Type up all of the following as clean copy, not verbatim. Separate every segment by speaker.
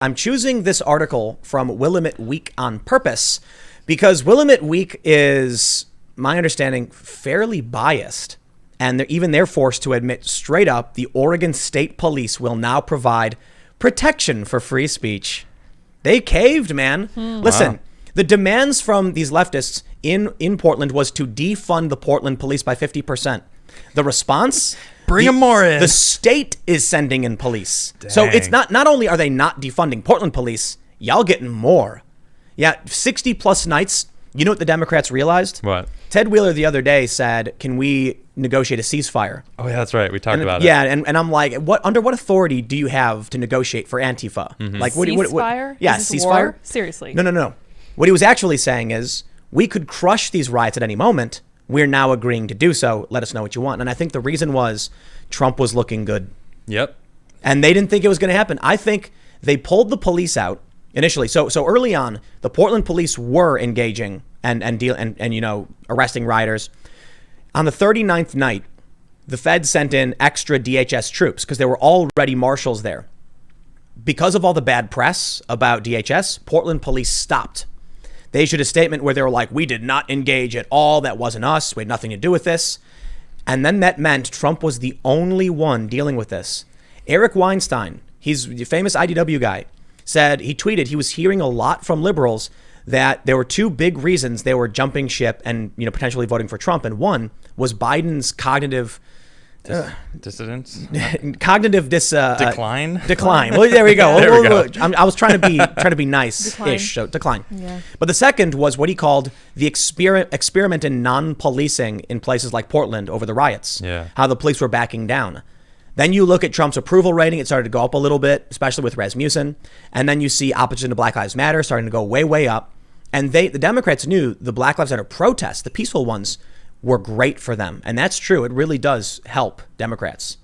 Speaker 1: I'm choosing this article from Willamette Week on purpose because Willamette Week is, my understanding, fairly biased. And they're forced to admit straight up the Oregon State Police will now provide protection for free speech. They caved, man. Listen, wow. The demands from these leftists in Portland was to defund the Portland police by 50%. The response?
Speaker 2: Bring them more in.
Speaker 1: The state is sending in police. Dang. So it's not only are they not defunding Portland police, y'all getting more. Yeah, 60 plus nights. You know what the Democrats realized?
Speaker 2: What?
Speaker 1: Ted Wheeler the other day said, can we negotiate a ceasefire?
Speaker 2: Oh, yeah, that's right. We talked about it.
Speaker 1: Yeah, and I'm like, under what authority do you have to negotiate for Antifa?
Speaker 3: Mm-hmm. Like, ceasefire?
Speaker 1: Yeah,
Speaker 3: is
Speaker 1: ceasefire?
Speaker 3: War? Seriously?
Speaker 1: No. What he was actually saying is, we could crush these riots at any moment. We're now agreeing to do so. Let us know what you want. And I think the reason was Trump was looking good.
Speaker 2: Yep.
Speaker 1: And they didn't think it was going to happen. I think they pulled the police out initially. So early on, the Portland police were engaging and arresting rioters. On the 39th night, the Fed sent in extra DHS troops because there were already marshals there. Because of all the bad press about DHS, Portland police stopped. They issued a statement where they were like, we did not engage at all. That wasn't us. We had nothing to do with this. And then that meant Trump was the only one dealing with this. Eric Weinstein, he's the famous IDW guy, said, he tweeted he was hearing a lot from liberals that there were two big reasons they were jumping ship and potentially voting for Trump. And one was Biden's cognitive
Speaker 2: dissidence,
Speaker 1: cognitive
Speaker 2: decline.
Speaker 1: Decline. Well, there we go.
Speaker 2: There we go.
Speaker 1: I was trying to be nice-ish. So decline.
Speaker 3: Yeah.
Speaker 1: But the second was what he called the experiment in non-policing in places like Portland over the riots.
Speaker 2: Yeah. How
Speaker 1: the police were backing down. Then you look at Trump's approval rating; it started to go up a little bit, especially with Rasmussen. And then you see opposition to Black Lives Matter starting to go way, way up. And the Democrats knew the Black Lives Matter protests, the peaceful ones, were great for them. And that's true. It really does help Democrats.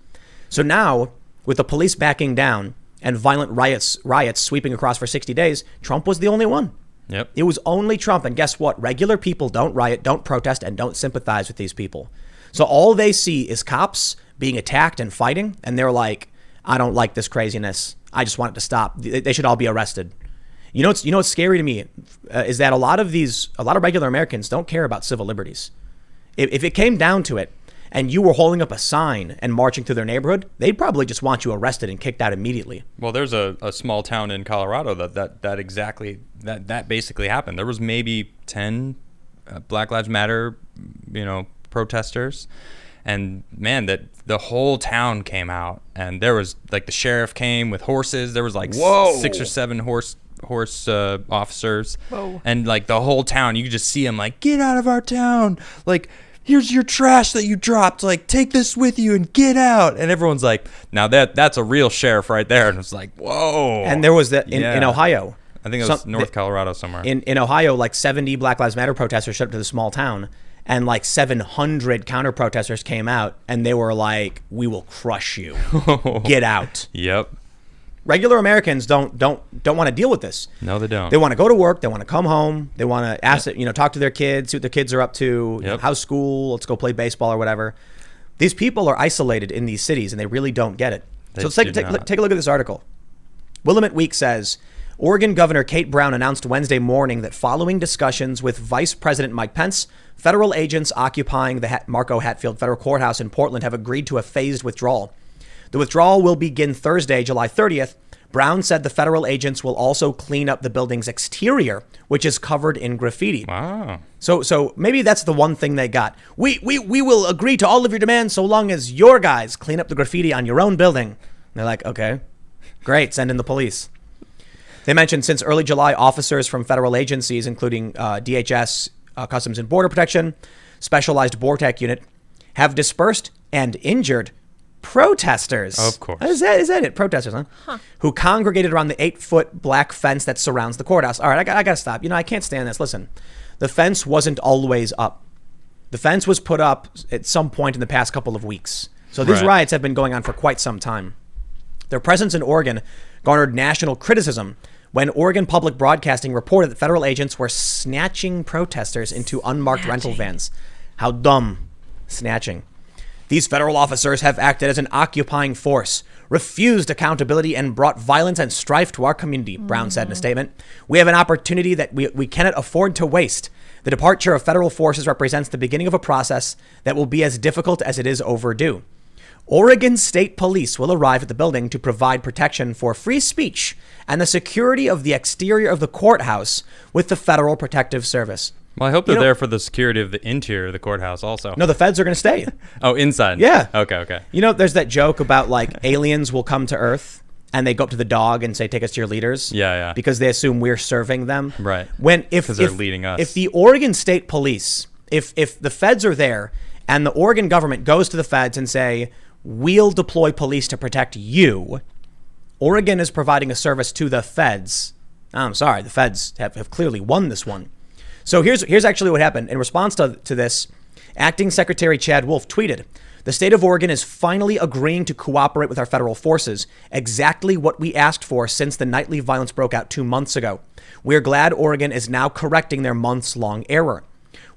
Speaker 1: So now, with the police backing down and violent riots sweeping across for 60 days, Trump was the only one.
Speaker 2: Yep.
Speaker 1: It was only Trump. And guess what? Regular people don't riot, don't protest, and don't sympathize with these people. So all they see is cops being attacked and fighting. And they're like, I don't like this craziness. I just want it to stop. They should all be arrested. You know what's scary to me is that a lot of regular Americans don't care about civil liberties. If it came down to it and you were holding up a sign and marching through their neighborhood, they'd probably just want you arrested and kicked out immediately.
Speaker 2: Well, there's a small town in Colorado that basically happened. There was maybe 10 Black Lives Matter, protesters. And man, that the whole town came out, and there was like the sheriff came with horses. There was like 6 or 7 horse officers.
Speaker 3: Whoa.
Speaker 2: And like the whole town, you could just see them like, get out of our town. Like, here's your trash that you dropped. Like, take this with you and get out. And everyone's like, now that's a real sheriff right there. And it's like, whoa.
Speaker 1: And there was that in Ohio.
Speaker 2: I think it was North Colorado somewhere.
Speaker 1: In Ohio, like 70 Black Lives Matter protesters showed up to the small town, and like 700 counter protesters came out, and they were like, we will crush you. Get out.
Speaker 2: Yep.
Speaker 1: Regular Americans don't want to deal with this.
Speaker 2: No, they don't.
Speaker 1: They want to go to work. They want to come home. They want to talk to their kids, see what their kids are up to. How's school? Let's go play baseball or whatever. These people are isolated in these cities, and they really don't get it. So let's take a look at this article. Willamette Week says, Oregon Governor Kate Brown announced Wednesday morning that following discussions with Vice President Mike Pence, federal agents occupying the Marco Hatfield Federal Courthouse in Portland have agreed to a phased withdrawal. The withdrawal will begin Thursday, July 30th. Brown said the federal agents will also clean up the building's exterior, which is covered in graffiti.
Speaker 2: Wow.
Speaker 1: So maybe that's the one thing they got. We will agree to all of your demands so long as your guys clean up the graffiti on your own building. And they're like, okay, great, send in the police. They mentioned since early July, officers from federal agencies, including DHS, Customs and Border Protection, Specialized BORTAC Unit, have dispersed and injured protesters.
Speaker 2: Of course.
Speaker 1: Is that it? Protesters, huh? Who congregated around the 8-foot black fence that surrounds the courthouse. All right, I got to stop. I can't stand this. Listen, the fence wasn't always up. The fence was put up at some point in the past couple of weeks. So these riots have been going on for quite some time. Their presence in Oregon garnered national criticism when Oregon Public Broadcasting reported that federal agents were snatching protesters into unmarked rental vans. How dumb. Snatching. These federal officers have acted as an occupying force, refused accountability and brought violence and strife to our community, Brown said in a statement. We have an opportunity that we cannot afford to waste. The departure of federal forces represents the beginning of a process that will be as difficult as it is overdue. Oregon State Police will arrive at the building to provide protection for free speech and the security of the exterior of the courthouse with the Federal Protective Service.
Speaker 2: Well, I hope they're there for the security of the interior of the courthouse also.
Speaker 1: No, the feds are going to stay.
Speaker 2: Oh, inside?
Speaker 1: Yeah.
Speaker 2: Okay.
Speaker 1: You know, there's that joke about like aliens will come to Earth and they go up to the dog and say, take us to your leaders.
Speaker 2: Yeah.
Speaker 1: Because they assume we're serving them.
Speaker 2: Right.
Speaker 1: Because
Speaker 2: they're leading us.
Speaker 1: If the Oregon State Police, if the feds are there and the Oregon government goes to the feds and say, we'll deploy police to protect you, Oregon is providing a service to the feds. I'm sorry, the feds have clearly won this one. So here's actually what happened. In response to this, Acting Secretary Chad Wolf tweeted, the state of Oregon is finally agreeing to cooperate with our federal forces, exactly what we asked for since the nightly violence broke out 2 months ago. We're glad Oregon is now correcting their months-long error.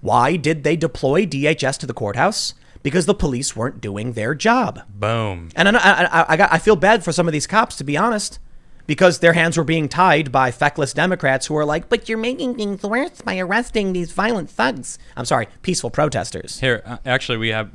Speaker 1: Why did they deploy DHS to the courthouse? Because the police weren't doing their job.
Speaker 2: Boom.
Speaker 1: And I feel bad for some of these cops, to be honest, because their hands were being tied by feckless Democrats who are like, but you're making things worse by arresting these violent thugs. I'm sorry, peaceful protesters.
Speaker 2: Here, actually, we have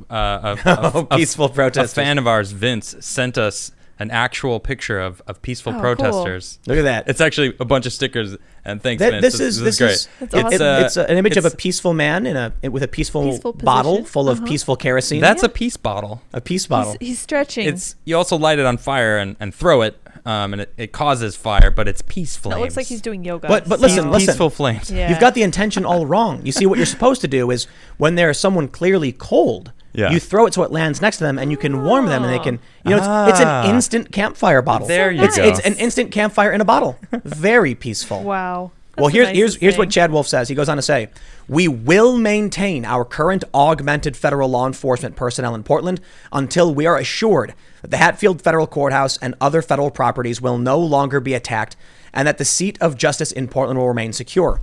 Speaker 1: peaceful protesters.
Speaker 2: A fan of ours, Vince, sent us an actual picture of peaceful protesters.
Speaker 1: Cool. Look at that.
Speaker 2: It's actually a bunch of stickers. And thanks, Vince.
Speaker 1: This is great.
Speaker 3: That's awesome.
Speaker 1: It's an image of a peaceful man with a peaceful bottle full of peaceful kerosene.
Speaker 2: That's a peace bottle.
Speaker 1: A peace bottle.
Speaker 3: He's stretching.
Speaker 2: You also light it on fire and throw it. And it causes fire, but it's peace flames.
Speaker 3: It looks like he's doing yoga.
Speaker 1: But listen.
Speaker 2: Peaceful flames.
Speaker 3: Yeah.
Speaker 1: You've got the intention all wrong. You see, what you're supposed to do is when there's someone clearly cold, you throw it so it lands next to them and you can warm them and they can, it's an instant campfire bottle.
Speaker 2: There you go.
Speaker 1: It's an instant campfire in a bottle. Very peaceful.
Speaker 3: Wow.
Speaker 1: Well, here's what Chad Wolf says. He goes on to say, we will maintain our current augmented federal law enforcement personnel in Portland until we are assured that the Hatfield Federal Courthouse and other federal properties will no longer be attacked and that the seat of justice in Portland will remain secure.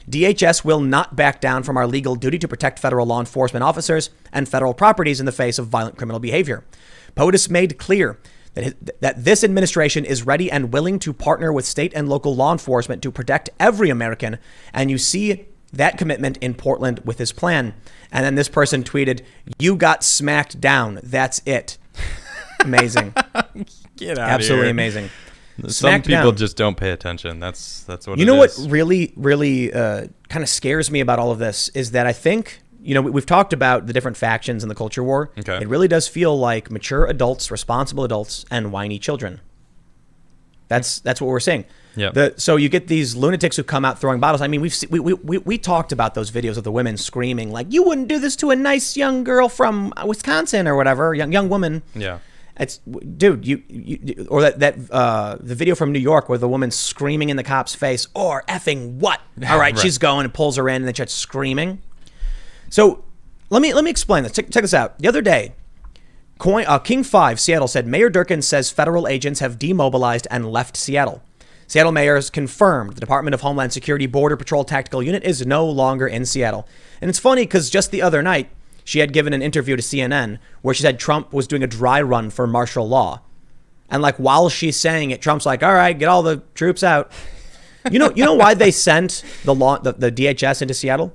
Speaker 1: DHS will not back down from our legal duty to protect federal law enforcement officers and federal properties in the face of violent criminal behavior. POTUS made clear that this administration is ready and willing to partner with state and local law enforcement to protect every American. And you see that commitment in Portland with his plan. And then this person tweeted, you got smacked down. That's it. Amazing.
Speaker 2: Get out
Speaker 1: Absolutely
Speaker 2: here.
Speaker 1: Amazing.
Speaker 2: Some people just don't pay attention. That's what it is.
Speaker 1: You know what really kind of scares me about all of this is that I think, we've talked about the different factions in the culture war.
Speaker 2: Okay.
Speaker 1: It really does feel like mature adults, responsible adults, and whiny children. That's what we're seeing.
Speaker 2: Yeah.
Speaker 1: So you get these lunatics who come out throwing bottles. I mean, we talked about those videos of the women screaming like, "You wouldn't do this to a nice young girl from Wisconsin or whatever, young woman."
Speaker 2: Yeah.
Speaker 1: It's dude, or that the video from New York where the woman's screaming in the cop's face, or effing what? All right, she's going and pulls her in and then starts screaming. So let me explain this. Check this out. The other day, King 5 Seattle said Mayor Durkin says federal agents have demobilized and left Seattle. Seattle mayors confirmed the Department of Homeland Security Border Patrol Tactical Unit is no longer in Seattle. And it's funny because just the other night, she had given an interview to CNN where she said Trump was doing a dry run for martial law. And like while she's saying it, Trump's like, all right, get all the troops out. You know why they sent the DHS into Seattle?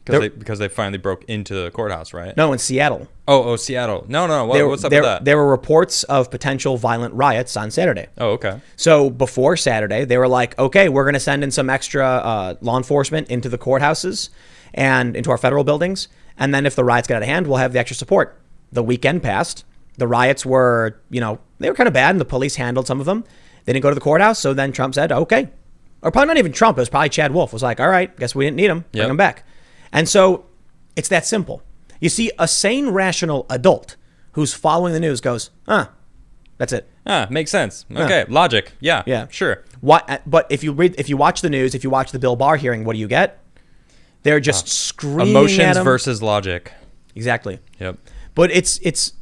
Speaker 2: Because they finally broke into the courthouse, right?
Speaker 1: No, in Seattle.
Speaker 2: Oh, Seattle. No. What's up with that?
Speaker 1: There were reports of potential violent riots on Saturday.
Speaker 2: Oh, okay.
Speaker 1: So before Saturday, they were like, okay, we're going to send in some extra law enforcement into the courthouses and into our federal buildings. And then if the riots get out of hand, we'll have the extra support. The weekend passed. The riots were, they were kind of bad and the police handled some of them. They didn't go to the courthouse. So then Trump said, okay. Or probably not even Trump. It was probably Chad Wolf. It was like, all right, guess we didn't need him. Bring him back. And so it's that simple. You see, a sane, rational adult who's following the news goes, that's it.
Speaker 2: Makes sense. Okay, logic. Yeah, sure.
Speaker 1: But if you watch the news, if you watch the Bill Barr hearing, what do you get? They're just screaming
Speaker 2: emotions
Speaker 1: at him.
Speaker 2: Versus logic.
Speaker 1: Exactly.
Speaker 2: Yep.
Speaker 1: But it's.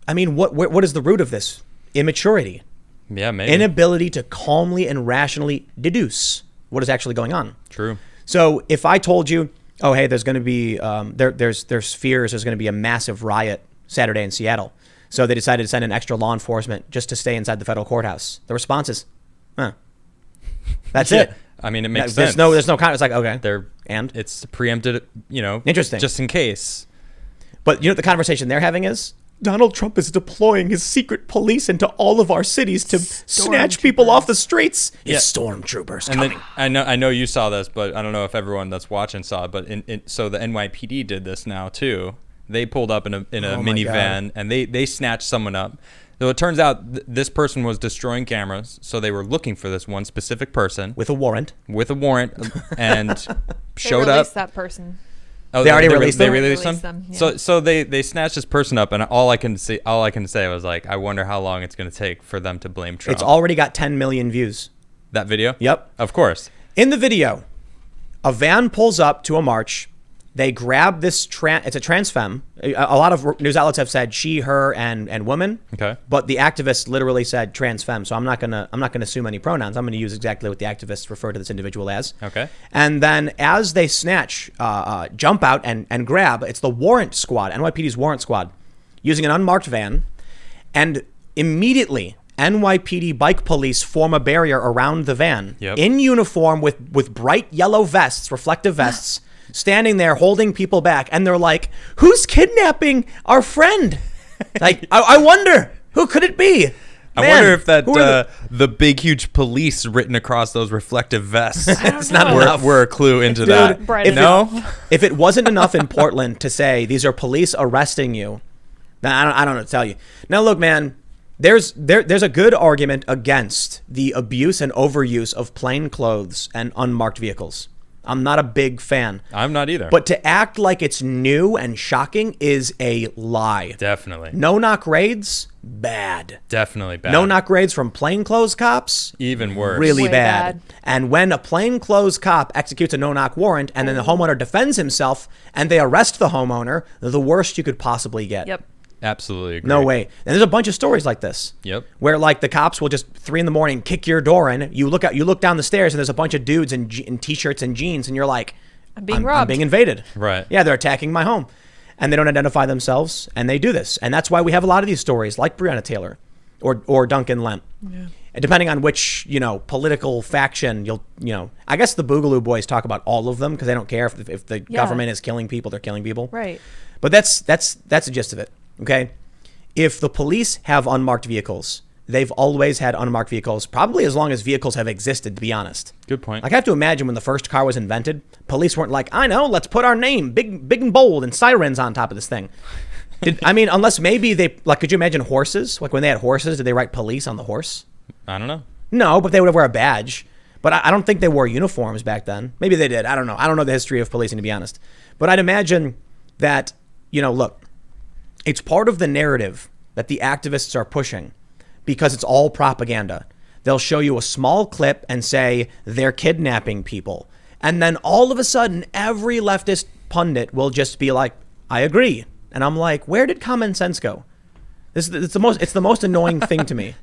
Speaker 1: I mean, what is the root of this? Immaturity.
Speaker 2: Yeah, maybe.
Speaker 1: Inability to calmly and rationally deduce what is actually going on.
Speaker 2: True.
Speaker 1: So if I told you, oh hey, there's going to be there's fears there's going to be a massive riot Saturday in Seattle. So they decided to send in extra law enforcement just to stay inside the federal courthouse. The response is, that's
Speaker 2: Yeah.
Speaker 1: it.
Speaker 2: I mean, it makes
Speaker 1: There's
Speaker 2: sense.
Speaker 1: no kind. It's like, okay.
Speaker 2: And it's preempted,
Speaker 1: Interesting.
Speaker 2: just in case.
Speaker 1: But you know what the conversation they're having is? Donald Trump is deploying his secret police into all of our cities to snatch people off the streets.
Speaker 2: Yeah.
Speaker 1: It's stormtroopers
Speaker 2: And
Speaker 1: coming.
Speaker 2: then I know you saw this, but I don't know if everyone that's watching saw it. But so the NYPD did this now too. They pulled up in a
Speaker 1: Oh my
Speaker 2: minivan and they snatched someone up. So it turns out this person was destroying cameras. So they were looking for this one specific person
Speaker 1: With a warrant.
Speaker 2: and
Speaker 3: They
Speaker 2: showed
Speaker 3: released
Speaker 2: up.
Speaker 3: that person.
Speaker 1: They already released
Speaker 2: They
Speaker 1: them?
Speaker 2: released
Speaker 3: Released
Speaker 2: them.
Speaker 3: them, yeah.
Speaker 2: So they snatched this person up, and all I can say was like, I wonder how long it's going to take for them to blame Trump.
Speaker 1: It's already got 10 million views.
Speaker 2: That video.
Speaker 1: Yep.
Speaker 2: Of course.
Speaker 1: In the video, a van pulls up to a march. They grab this it's a trans femme. A lot of news outlets have said she, her, and woman.
Speaker 2: Okay.
Speaker 1: But the activist literally said trans femme. So I'm not gonna assume any pronouns. I'm gonna use exactly what the activists refer to this individual as.
Speaker 2: Okay.
Speaker 1: And then as they snatch, jump out and grab, it's the warrant squad, NYPD's warrant squad, using an unmarked van, and immediately NYPD bike police form a barrier around the van in uniform with bright yellow vests, reflective vests. Standing there holding people back, and they're like, who's kidnapping our friend? Like, I wonder, who could it be?
Speaker 2: I
Speaker 1: Man,
Speaker 2: wonder if that
Speaker 1: who are
Speaker 2: the big huge police written across those reflective vests
Speaker 1: It's not
Speaker 3: know.
Speaker 1: enough.
Speaker 2: were a clue into
Speaker 1: Dude,
Speaker 2: that.
Speaker 3: Bright
Speaker 1: if
Speaker 3: enough.
Speaker 1: if it wasn't enough in Portland to say these are police arresting you, then I don't know what to tell you. Now look, man, there's a good argument against the abuse and overuse of plain clothes and unmarked vehicles. I'm not a big fan.
Speaker 2: I'm not either.
Speaker 1: But to act like it's new and shocking is a lie.
Speaker 2: Definitely.
Speaker 1: No-knock raids, bad.
Speaker 2: Definitely bad.
Speaker 1: No-knock raids from plainclothes cops,
Speaker 2: Even worse.
Speaker 1: really
Speaker 3: Way
Speaker 1: bad.
Speaker 3: bad.
Speaker 1: And when a plainclothes cop executes a no-knock warrant and then the homeowner defends himself and they arrest the homeowner, the worst you could possibly get.
Speaker 3: Yep.
Speaker 2: Absolutely agree.
Speaker 1: No way. And there's a bunch of stories like this.
Speaker 2: Yep.
Speaker 1: Where like the cops will just 3 a.m. kick your door in. You look down the stairs and there's a bunch of dudes in t-shirts and jeans and you're like,
Speaker 3: I'm being
Speaker 1: I'm
Speaker 3: robbed.
Speaker 1: being invaded.
Speaker 2: Right.
Speaker 1: Yeah, they're attacking my home. And they don't identify themselves and they do this. And that's why we have a lot of these stories like Breonna Taylor or Duncan Lemp. Yeah. And depending on which, political faction I guess the Boogaloo Boys talk about all of them because they don't care if the government is killing people, they're killing people.
Speaker 3: Right.
Speaker 1: But that's the gist of it. Okay. If the police have unmarked vehicles, they've always had unmarked vehicles, probably as long as vehicles have existed, to be honest.
Speaker 2: Good point.
Speaker 1: Like, I have to imagine when the first car was invented, police weren't like, I know, let's put our name big and bold and sirens on top of this thing. Unless maybe could you imagine horses? Like when they had horses, did they write police on the horse?
Speaker 2: I don't know.
Speaker 1: No, but they would wear a badge. But I don't think they wore uniforms back then. Maybe they did. I don't know. I don't know the history of policing, to be honest. But I'd imagine that, look, it's part of the narrative that the activists are pushing because it's all propaganda. They'll show you a small clip and say they're kidnapping people. And then all of a sudden, every leftist pundit will just be like, I agree. And I'm like, where did common sense go? It's the most annoying thing to me,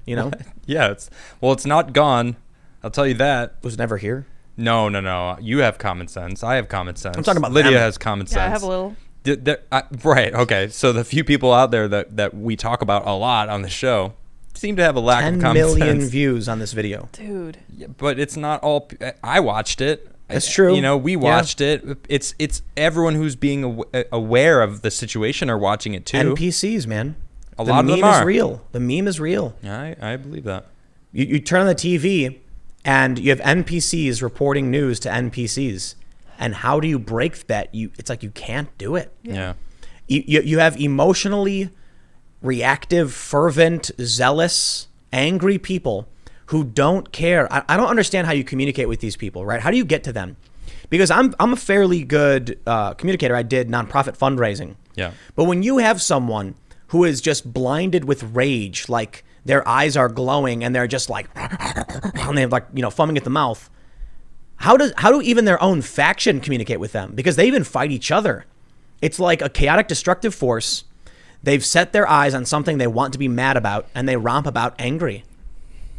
Speaker 2: Yeah, it's not gone. I'll tell you that.
Speaker 1: Was never here.
Speaker 2: No. You have common sense. I have common sense.
Speaker 1: I'm talking about
Speaker 2: Lydia
Speaker 1: them.
Speaker 2: has common sense.
Speaker 3: Yeah, I have a little.
Speaker 2: Right. Okay. So the few people out there that we talk about a lot on the show seem to have a lack
Speaker 1: 10
Speaker 2: of common
Speaker 1: million
Speaker 2: sense.
Speaker 1: views on this video.
Speaker 3: Dude.
Speaker 2: Yeah, but it's not all. I watched it.
Speaker 1: That's true.
Speaker 2: We watched it. It's everyone who's being aware of the situation are watching it too.
Speaker 1: NPCs, man.
Speaker 2: A lot of them
Speaker 1: The meme
Speaker 2: are.
Speaker 1: is real. The meme is real.
Speaker 2: I believe that.
Speaker 1: You turn on the TV and you have NPCs reporting news to NPCs. And how do you break that? It's like you can't do it.
Speaker 2: Yeah.
Speaker 1: You have emotionally reactive, fervent, zealous, angry people who don't care. I don't understand how you communicate with these people, right? How do you get to them? Because I'm a fairly good communicator. I did nonprofit fundraising.
Speaker 2: Yeah.
Speaker 1: But when you have someone who is just blinded with rage, like their eyes are glowing and they're just like, and they have like, foaming at the mouth. How do even their own faction communicate with them? Because they even fight each other. It's like a chaotic, destructive force. They've set their eyes on something they want to be mad about, and they romp about angry.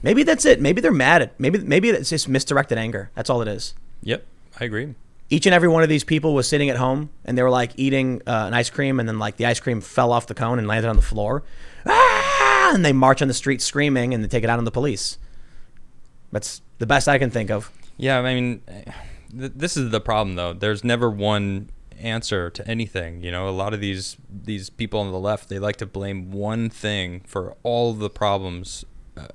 Speaker 1: Maybe that's it. Maybe they're mad at. Maybe it's just misdirected anger. That's all it is.
Speaker 2: Yep. I agree.
Speaker 1: each and every one of these people was sitting at home and they were like eating an ice cream, and then like the ice cream fell off the cone and landed on the floor. Ah! And they march on the street screaming and they take it out on the police. That's the best I can think of.
Speaker 2: Yeah, I mean, this is the problem, though. There's never one answer to anything. You know, a lot of these people on the left, they like to blame one thing for all the problems.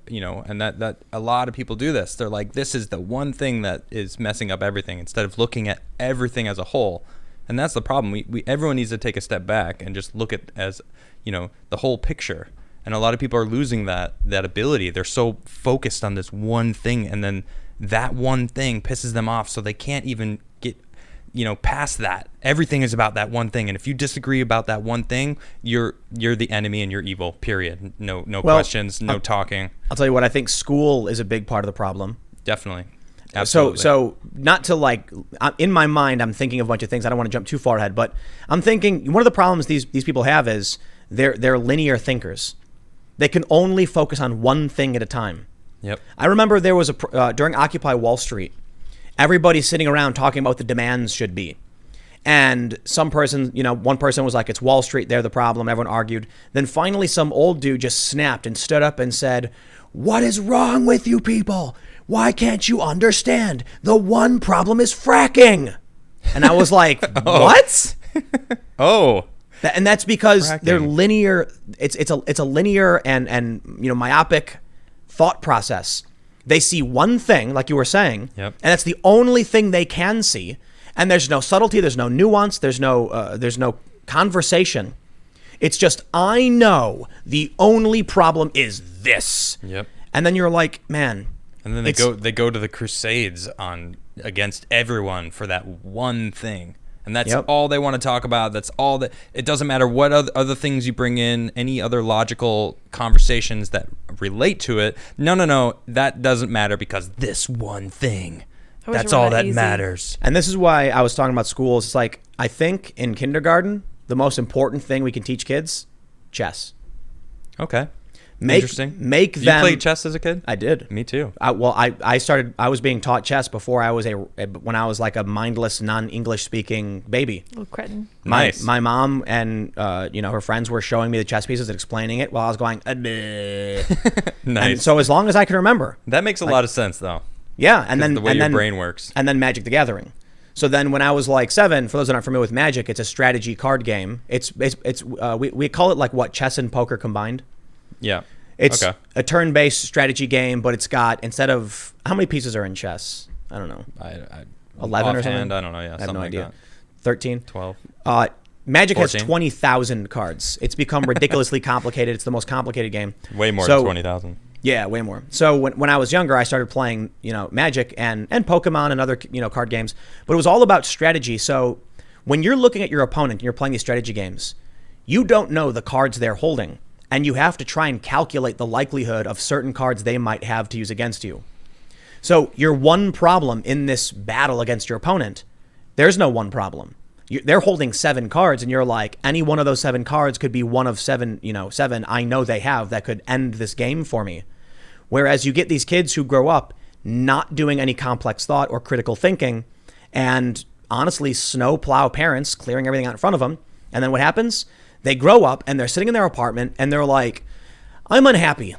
Speaker 2: You know, and that a lot of people do this. They're like, this is the one thing that is messing up everything, instead of looking at everything as a whole. And that's the problem. We everyone needs to take a step back and just look at as, you know, the whole picture. And a lot of people are losing that ability. They're so focused on this one thing, and then that one thing pisses them off, so they can't even get, you know, past that. Everything is about that one thing, and if you disagree about that one thing, you're the enemy and you're evil. Period. No questions, no talking.
Speaker 1: I'll tell you what, I think school is a big part of the problem.
Speaker 2: Definitely. Absolutely.
Speaker 1: So not to like, in my mind, I'm thinking of a bunch of things. I don't want to jump too far ahead, but I'm thinking one of the problems these people have is they're linear thinkers. They can only focus on one thing at a time.
Speaker 2: Yep.
Speaker 1: I remember there was during Occupy Wall Street, everybody's sitting around talking about what the demands should be. And some person, you know, one person was like, it's Wall Street, they're the problem. Everyone argued. Then finally some old dude just snapped and stood up and said, what is wrong with you people? Why can't you understand? The one problem is fracking. And I was like, what?
Speaker 2: Oh.
Speaker 1: And that's because
Speaker 2: Fracking.
Speaker 1: they're linear. It's a linear and you know, myopic thought process. They see one thing, like you were saying,
Speaker 2: Yep.
Speaker 1: and that's the only thing they can see. And there's no subtlety, there's no nuance, there's no conversation. It's just, I know the only problem is this.
Speaker 2: Yep.
Speaker 1: And then you're like, man.
Speaker 2: And then they go to the crusades against everyone for that one thing. And that's all they want to talk about. That's all that. It doesn't matter what other things you bring in, any other logical conversations that relate to it. No. That doesn't matter because this one thing. That's all that matters.
Speaker 1: And this is why I was talking about schools. It's like, I think in kindergarten, the most important thing we can teach kids, chess.
Speaker 2: Okay. Interesting.
Speaker 1: Make them.
Speaker 2: You played chess as a kid?
Speaker 1: I did.
Speaker 2: Me too.
Speaker 1: I was being taught chess before when I was like a mindless, non-English speaking baby.
Speaker 3: Little cretin.
Speaker 2: Nice.
Speaker 1: My mom and you know, her friends were showing me the chess pieces and explaining it while I was going.
Speaker 2: Nice.
Speaker 1: And so as long as I can remember.
Speaker 2: That makes a lot of sense, though.
Speaker 1: Yeah, and then
Speaker 2: the way your brain works.
Speaker 1: And then Magic the Gathering. So then when I was like 7, for those that aren't familiar with Magic, it's a strategy card game. We call it like what, chess and poker combined.
Speaker 2: Yeah.
Speaker 1: It's a turn-based strategy game, but it's got, instead of, how many pieces are in chess? I don't know. 11 or something?
Speaker 2: I don't know. Yeah,
Speaker 1: I have no idea.
Speaker 2: Like
Speaker 1: 13?
Speaker 2: 12.
Speaker 1: Magic
Speaker 2: 14.
Speaker 1: has 20,000 cards. It's become ridiculously complicated. It's the most complicated game.
Speaker 2: Way more than 20,000.
Speaker 1: Yeah, way more. So when I was younger, I started playing, you know, Magic and Pokemon and other, you know, card games. But it was all about strategy. So when you're looking at your opponent and you're playing these strategy games, you don't know the cards they're holding. And you have to try and calculate the likelihood of certain cards they might have to use against you. So your one problem in this battle against your opponent, there's no one problem. They're holding 7 cards, and you're like, any one of those 7 cards could be one of 7 I know they have that could end this game for me. Whereas you get these kids who grow up not doing any complex thought or critical thinking, and honestly snowplow parents clearing everything out in front of them. And then what happens? They grow up and they're sitting in their apartment and they're like, I'm unhappy.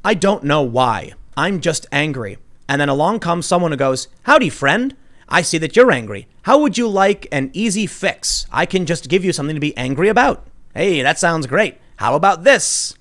Speaker 1: I don't know why. I'm just angry. And then along comes someone who goes, howdy, friend. I see that you're angry. How would you like an easy fix? I can just give you something to be angry about. Hey, that sounds great. How about this?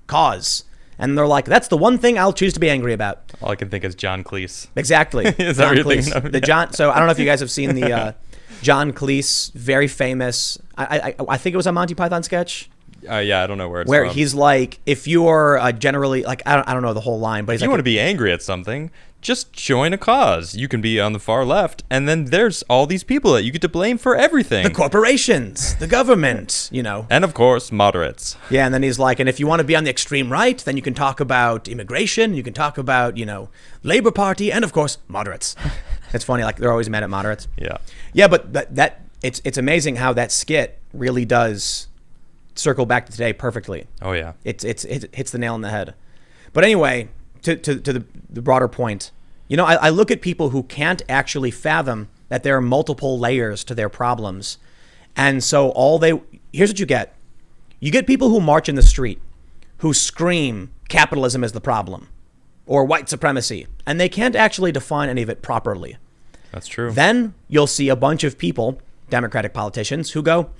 Speaker 1: Cause. And they're like, that's the one thing I'll choose to be angry about.
Speaker 2: All I can think is John Cleese.
Speaker 1: Exactly.
Speaker 2: Is that what you're thinking of? Yeah.
Speaker 1: So I don't know if you guys have seen the John Cleese, very famous. I think it was a Monty Python sketch.
Speaker 2: Yeah, I don't know where it's
Speaker 1: where
Speaker 2: from.
Speaker 1: he's like, if you're generally like, I don't know the whole line, but he's
Speaker 2: if you
Speaker 1: like,
Speaker 2: want to be angry at something, just join a cause. You can be on the far left, and then there's all these people that you get to blame for everything.
Speaker 1: the corporations, the government, you know.
Speaker 2: And of course, moderates.
Speaker 1: Yeah, and then he's like, and if you want to be on the extreme right, then you can talk about immigration, you can talk about, you know, Labor Party, and of course, moderates. It's funny, like they're always mad at moderates.
Speaker 2: Yeah.
Speaker 1: Yeah, but that it's amazing how that skit really does circle back to today perfectly.
Speaker 2: Oh yeah.
Speaker 1: It hits the nail on the head. But anyway, to the broader point, you know, I look at people who can't actually fathom that there are multiple layers to their problems. And so here's what you get. You get people who march in the street, who scream capitalism is the problem or white supremacy, and they can't actually define any of it properly.
Speaker 2: That's true.
Speaker 1: Then you'll see a bunch of people, Democratic politicians, who go,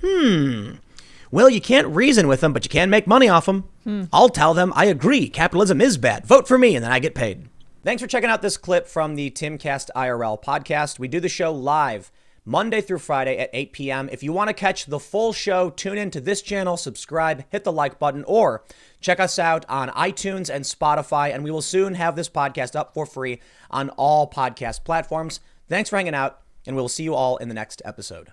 Speaker 1: well, you can't reason with them, but you can make money off them. I'll tell them I agree. Capitalism is bad. Vote for me, and then I get paid. Thanks for checking out this clip from the Timcast IRL podcast. We do the show live Monday through Friday at 8 p.m. If you want to catch the full show, tune in to this channel, subscribe, hit the like button, or check us out on iTunes and Spotify, and we will soon have this podcast up for free on all podcast platforms. Thanks for hanging out, and we'll see you all in the next episode.